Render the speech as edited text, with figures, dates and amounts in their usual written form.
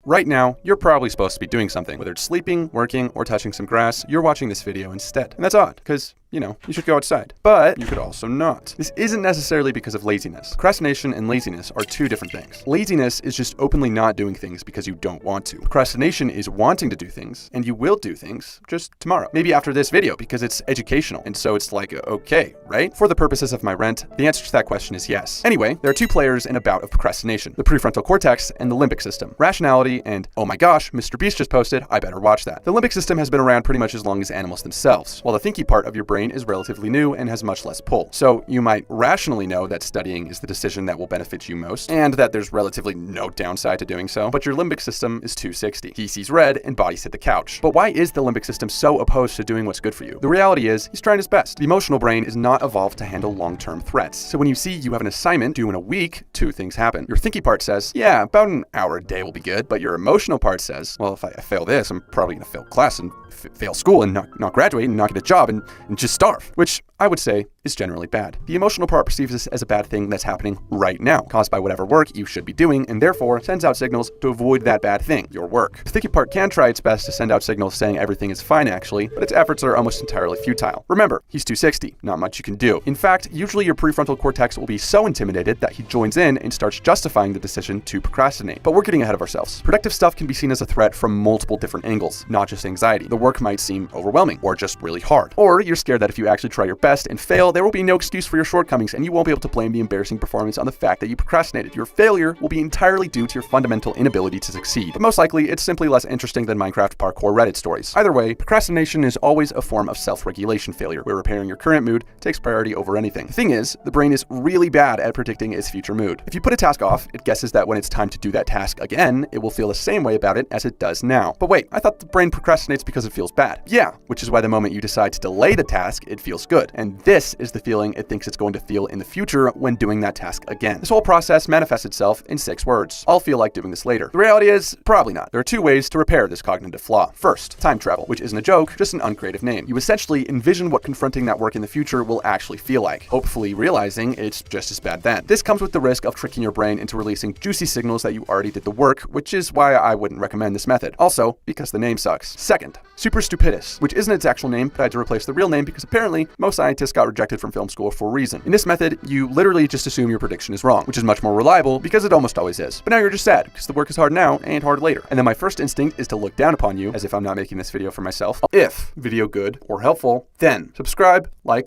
Right now, you're probably supposed to be doing something, whether it's sleeping, working, or touching some grass. You're watching this video instead. And that's odd, because you should go outside. But you could also not. This isn't necessarily because of laziness. Procrastination and laziness are two different things. Laziness is just openly not doing things because you don't want to. Procrastination is wanting to do things, and you will do things just tomorrow. Maybe after this video, because it's educational, and so it's like, okay, right? For the purposes of my rent, the answer to that question is yes. Anyway, there are two players in a bout of procrastination: the prefrontal cortex and the limbic system. Rationality and, oh my gosh, Mr. Beast just posted, I better watch that. The limbic system has been around pretty much as long as animals themselves, while the thinky part of your brain is relatively new and has much less pull. So you might rationally know that studying is the decision that will benefit you most, and that there's relatively no downside to doing so, but your limbic system is 260. He sees red and bodies hit the couch. But why is the limbic system so opposed to doing what's good for you? The reality is, he's trying his best. The emotional brain is not evolved to handle long-term threats. So when you see you have an assignment due in a week, two things happen. Your thinky part says, yeah, about an hour a day will be good, but your emotional part says, well, if I fail this, I'm probably gonna fail class and fail school and not graduate and not get a job and just starve, which I would say is generally bad. The emotional part perceives this as a bad thing that's happening right now, caused by whatever work you should be doing, and therefore sends out signals to avoid that bad thing, your work. The thinky part can try its best to send out signals saying everything is fine actually, but its efforts are almost entirely futile. Remember, he's 260, not much you can do. In fact, usually your prefrontal cortex will be so intimidated that he joins in and starts justifying the decision to procrastinate. But we're getting ahead of ourselves. Productive stuff can be seen as a threat from multiple different angles, not just anxiety. The work might seem overwhelming, or just really hard. Or you're scared that if you actually try your best and fail, there will be no excuse for your shortcomings, and you won't be able to blame the embarrassing performance on the fact that you procrastinated. Your failure will be entirely due to your fundamental inability to succeed. But most likely, it's simply less interesting than Minecraft parkour Reddit stories. Either way, procrastination is always a form of self-regulation failure, where repairing your current mood takes priority over anything. The thing is, the brain is really bad at predicting its future mood. If you put a task off, it guesses that when it's time to do that task again, it will feel the same way about it as it does now. But wait, I thought the brain procrastinates because it feels bad. Yeah, which is why the moment you decide to delay the task, it feels good. And this is the feeling it thinks it's going to feel in the future when doing that task again. This whole process manifests itself in 6 words. I'll feel like doing this later. The reality is, probably not. There are 2 ways to repair this cognitive flaw. First, time travel, which isn't a joke, just an uncreative name. You essentially envision what confronting that work in the future will actually feel like, hopefully realizing it's just as bad then. This comes with the risk of tricking your brain into releasing juicy signals that you already did the work, which is why I wouldn't recommend this method. Also, because the name sucks. Second, super stupidus, which isn't its actual name, but I had to replace the real name because apparently most scientists got rejected from film school for a reason. In this method, you literally just assume your prediction is wrong, which is much more reliable because it almost always is. But now you're just sad because the work is hard now and hard later. And then my first instinct is to look down upon you as if I'm not making this video for myself. If video good or helpful, then subscribe, like,